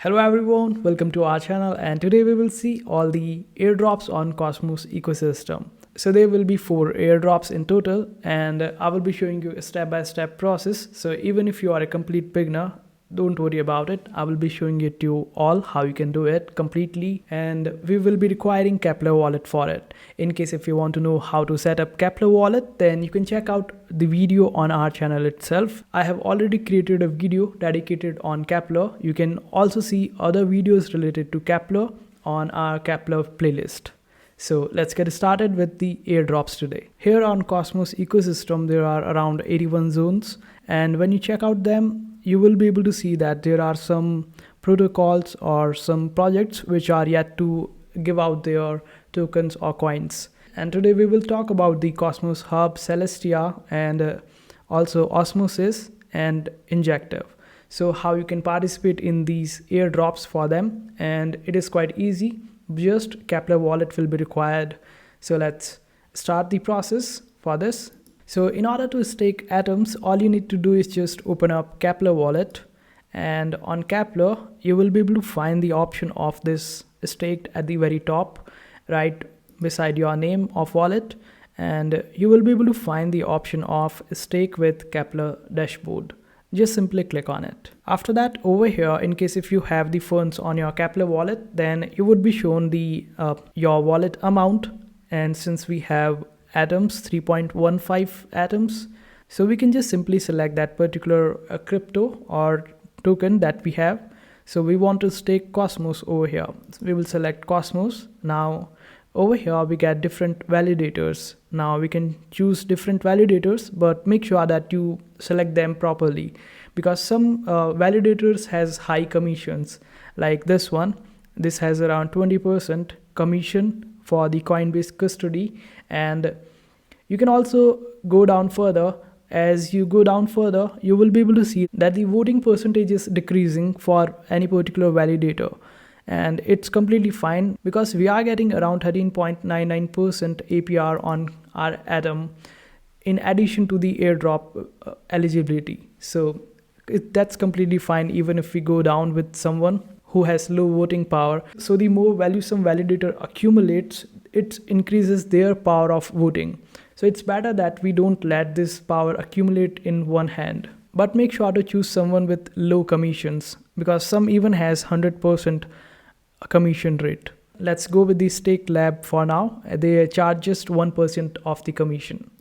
Hello everyone, welcome to our channel, and today we will see all the airdrops on Cosmos ecosystem. So there will be 4 airdrops in total, and I will be showing you a step-by-step process. So even if you are a complete beginner, don't worry about it. I will be showing it to you all how you can do it completely, and we will be requiring Kepler wallet for it. In case if you want to know how to set up Kepler wallet, then you can check out the video on our channel itself. I have already created a video dedicated on Kepler. You can also see other videos related to Kepler on our Kepler playlist. So let's get started with the airdrops today. Here on Cosmos ecosystem, there are around 81 zones, and when you check out them, you will be able to see that there are some protocols or some projects which are yet to give out their tokens or coins. And today we will talk about the Cosmos Hub, Celestia, and also Osmosis and Injective. So how you can participate in these airdrops for them, and it is quite easy. Just Kepler wallet will be required. So let's start the process for this. So in order to stake atoms, all you need to do is just open up Kepler wallet, and on Kepler you will be able to find the option of this staked at the very top right beside your name of wallet, and you will be able to find the option of stake with Kepler dashboard. Just simply click on it. After that, over here, in case if you have the funds on your Kepler wallet, then you would be shown the your wallet amount, and since we have atoms, 3.15 atoms, so we can just simply select that particular crypto or token that we have. So we want to stake Cosmos over here, so we will select Cosmos. Now over here we get different validators. Now we can choose different validators, but make sure that you select them properly, because some validators has high commissions, like this one. This has around 20% commission for the Coinbase custody, and you can also go down further. As you go down further, you will be able to see that the voting percentage is decreasing for any particular validator, and it's completely fine because we are getting around 13.99% APR on our atom in addition to the airdrop eligibility. So that's completely fine even if we go down with someone who has low voting power. So the more value some validator accumulates, it increases their power of voting. So it's better that we don't let this power accumulate in one hand. But make sure to choose someone with low commissions, because some even has 100% commission rate. Let's go with the Stake Lab for now. They charge just 1% of the commission.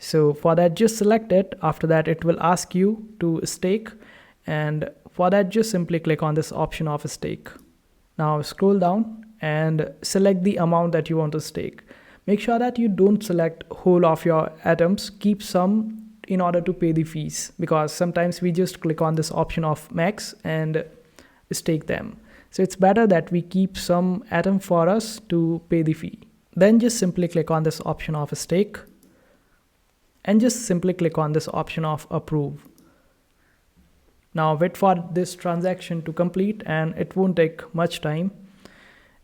So for that, just select it. After that, it will ask you to stake, and for that, just simply click on this option of stake. Now scroll down and select the amount that you want to stake. Make sure that you don't select whole of your atoms. Keep some in order to pay the fees, because sometimes we just click on this option of max and stake them. So it's better that we keep some atom for us to pay the fee. Then just simply click on this option of stake, and just simply click on this option of approve. Now wait for this transaction to complete, and it won't take much time.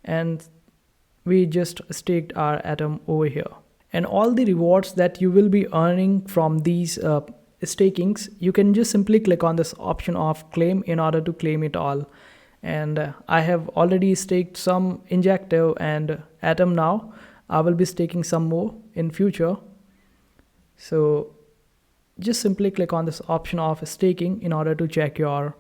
And we just staked our atom over here. And all the rewards that you will be earning from these stakings, you can just simply click on this option of claim in order to claim it all. And I have already staked some Injective and atom. Now I will be staking some more in future. So just simply click on this option of staking in order to check your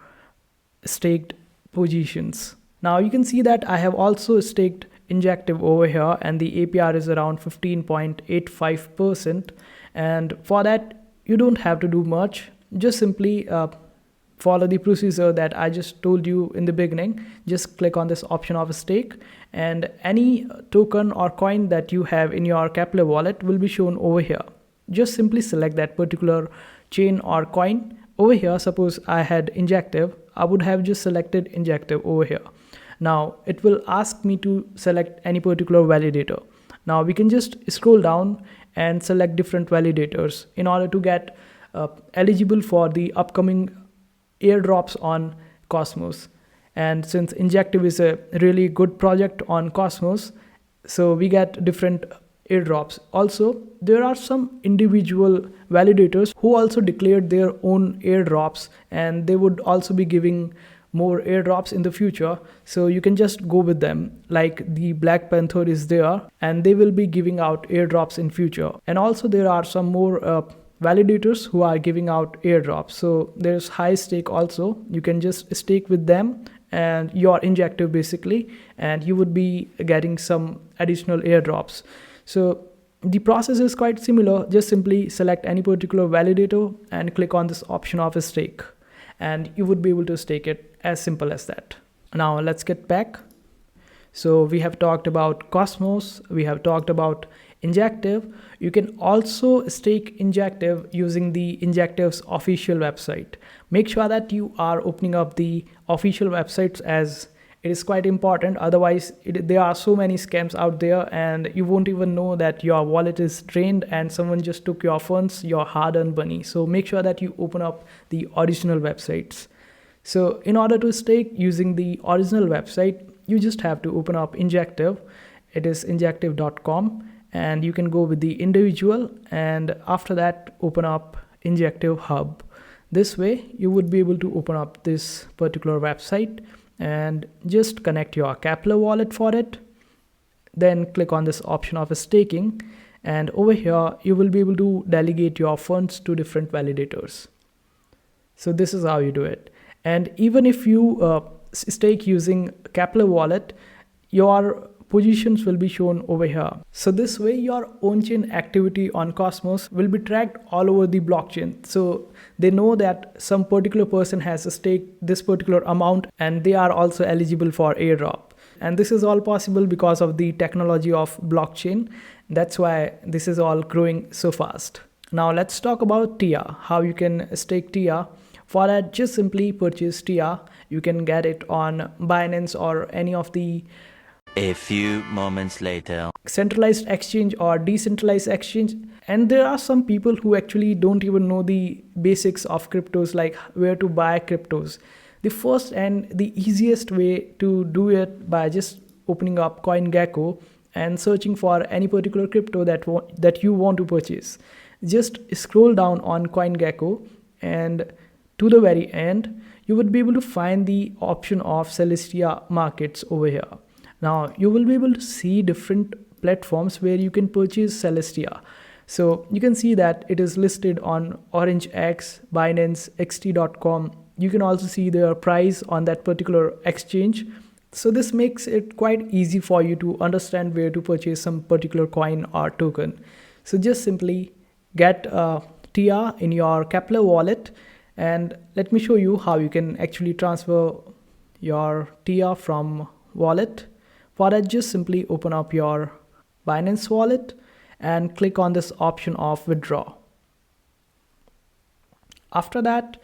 staked positions. Now you can see that I have also staked Injective over here, and the APR is around 15.85%. And for that, you don't have to do much. Just simply follow the procedure that I just told you in the beginning. Just click on this option of stake, and any token or coin that you have in your Kepler wallet will be shown over here. Just simply select that particular chain or coin over here. Suppose I had Injective, I would have just selected Injective over here. Now it will ask me to select any particular validator. Now we can just scroll down and select different validators in order to get eligible for the upcoming airdrops on Cosmos. And since Injective is a really good project on Cosmos, so we get different airdrops. Also, there are some individual validators who also declared their own airdrops, and they would also be giving more airdrops in the future, so you can just go with them. Like the Black Panther is there, and they will be giving out airdrops in future. And also there are some more validators who are giving out airdrops, so there's high stake also. You can just stake with them and your Injective basically, and you would be getting some additional airdrops. So the process is quite similar. Just simply select any particular validator and click on this option of a stake, and you would be able to stake it. As simple as that. Now let's get back. So we have talked about Cosmos, we have talked about Injective. You can also stake Injective using the Injective's official website. Make sure that you are opening up the official websites, as it is quite important. Otherwise, there are so many scams out there, and you won't even know that your wallet is drained and someone just took your funds, your hard-earned money. So make sure that you open up the original websites. So in order to stake using the original website, you just have to open up Injective. It is injective.com, and you can go with the individual, and after that open up Injective Hub. This way you would be able to open up this particular website and just connect your Kepler wallet for it. Then click on this option of staking, and over here you will be able to delegate your funds to different validators. So this is how you do it. And even if you stake using Kepler wallet, your positions will be shown over here. So this way your on-chain activity on Cosmos will be tracked all over the blockchain. So they know that some particular person has staked this particular amount, and they are also eligible for airdrop. And this is all possible because of the technology of blockchain. That's why this is all growing so fast. Now let's talk about TIA, how you can stake TIA. For that, just simply purchase TIA. You can get it on Binance or any of the A few moments later, centralized exchange or decentralized exchange. And there are some people who actually don't even know the basics of cryptos, like where to buy cryptos. The first and the easiest way to do it by just opening up CoinGecko and searching for any particular crypto that you want to purchase. Just scroll down on CoinGecko, and to the very end you would be able to find the option of Celestia markets over here. Now you will be able to see different platforms where you can purchase Celestia. So you can see that it is listed on OrangeX, Binance, xt.com. You can also see their price on that particular exchange. So this makes it quite easy for you to understand where to purchase some particular coin or token. So just simply get TIA in your Kepler wallet, and let me show you how you can actually transfer your TIA from wallet. For that, just simply open up your Binance wallet and click on this option of withdraw. After that,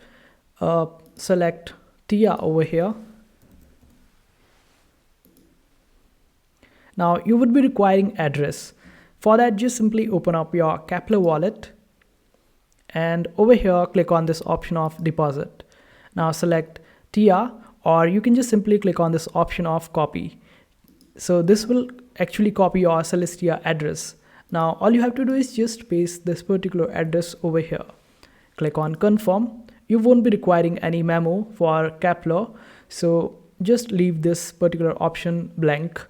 select TIA over here. Now you would be requiring address. For that, just simply open up your Kepler wallet, and over here click on this option of deposit. Now select TIA, or you can just simply click on this option of copy. So this will actually copy your Celestia address. Now all you have to do is just paste this particular address over here. Click on confirm. You won't be requiring any memo for Kepler, so just leave this particular option blank.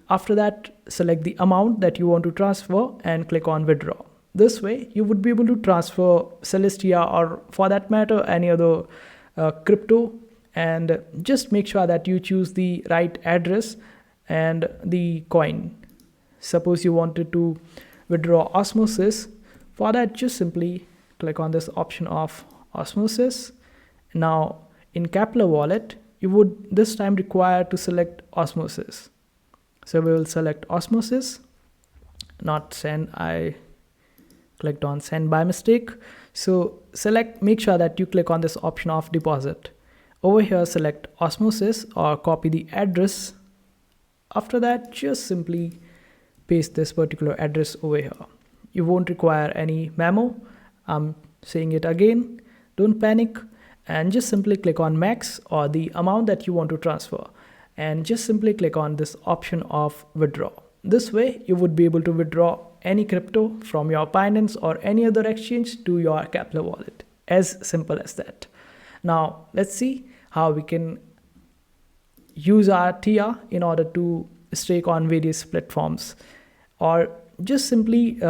After that, select the amount that you want to transfer and click on withdraw. This way you would be able to transfer Celestia, or for that matter any other crypto, and just make sure that you choose the right address and the coin. Suppose you wanted to withdraw Osmosis. For that, just simply click on this option of Osmosis. Now in Kepler wallet, you would this time require to select Osmosis. So we will select Osmosis, not send. I clicked on send by mistake. So make sure that you click on this option of deposit. Over here select Osmosis or copy the address. After that, just simply paste this particular address over here. You won't require any memo. I'm saying it again, don't panic, and just simply click on max or the amount that you want to transfer, and just simply click on this option of withdraw. This way you would be able to withdraw any crypto from your Binance or any other exchange to your Kepler wallet. As simple as that. Now let's see how we can use our TIA in order to stake on various platforms, or just simply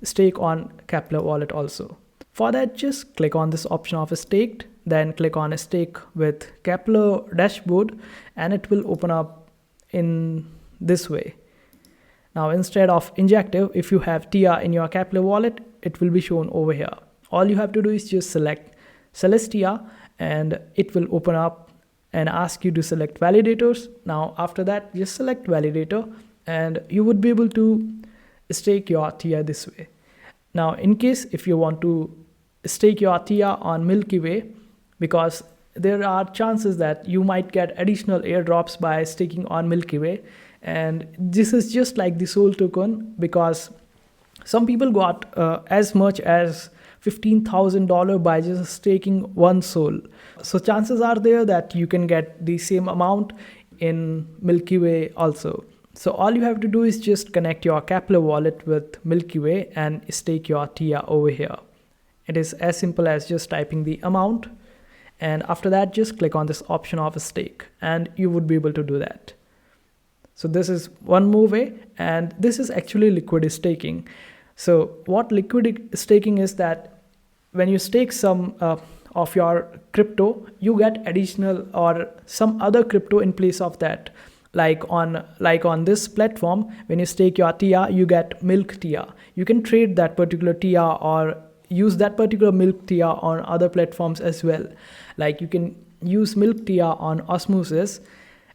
stake on Kepler wallet also. For that, just click on this option of staked, then click on a stake with Kepler dashboard, and it will open up in this way. Now instead of Injective, if you have TIA in your Kepler wallet, it will be shown over here. All you have to do is just select Celestia, and it will open up and ask you to select validators. Now after that, just select validator, and you would be able to stake your TIA this way. Now in case if you want to stake your TIA on Milky Way, because there are chances that you might get additional airdrops by staking on Milky Way, and this is just like the Soul token, because some people got as much as $15,000 by just staking one Soul. So chances are there that you can get the same amount in Milky Way also. So all you have to do is just connect your Kepler wallet with Milky Way and stake your TIA over here. It is as simple as just typing the amount, and after that just click on this option of stake, and you would be able to do that. So this is one more way, and this is actually liquid staking. So what liquid staking is that when you stake some of your crypto, you get additional or some other crypto in place of that. Like on this platform, when you stake your TIA, you get milk TIA. You can trade that particular TIA or use that particular milk TIA on other platforms as well. Like you can use milk TIA on Osmosis,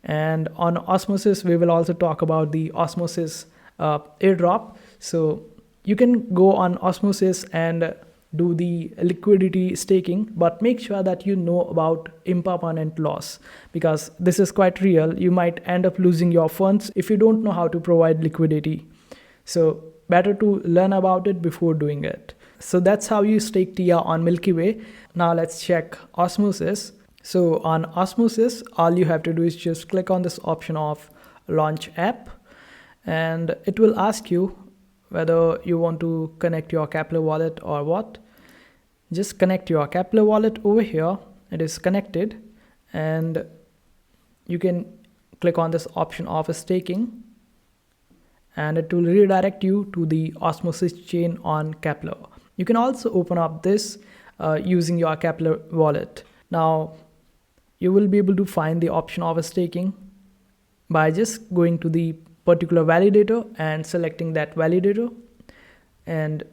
and on Osmosis we will also talk about the Osmosis airdrop. So you can go on Osmosis and do the liquidity staking, but make sure that you know about impermanent loss, because this is quite real. You might end up losing your funds if you don't know how to provide liquidity. So better to learn about it before doing it. So that's how you stake TIA on Milky Way. Now let's check Osmosis. So on Osmosis, all you have to do is just click on this option of launch app, and it will ask you whether you want to connect your Kepler wallet or what. Just connect your Kepler wallet over here. It is connected, and you can click on this option of staking, and it will redirect you to the Osmosis chain on Kepler. You can also open up this using your Kepler wallet. Now you will be able to find the option of staking by just going to the particular validator and selecting that validator, and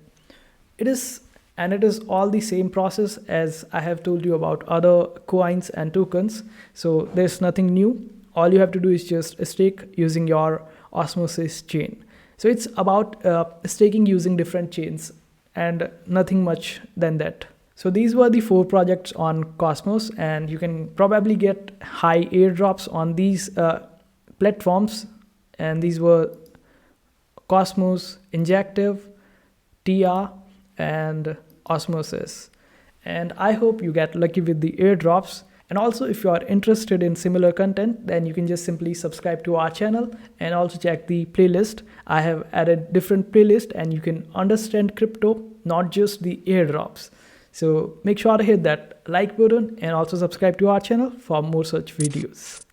it is all the same process as I have told you about other coins and tokens. So there's nothing new. All you have to do is just stake using your Osmosis chain. So it's about staking using different chains and nothing much than that. So these were the 4 projects on Cosmos, and you can probably get high airdrops on these platforms. And these were Cosmos, Injective, TIA, and Osmosis. And I hope you get lucky with the airdrops. And also, if you are interested in similar content, then you can just simply subscribe to our channel and also check the playlist. I have added different playlists, and you can understand crypto, not just the airdrops. So make sure to hit that like button and also subscribe to our channel for more such videos.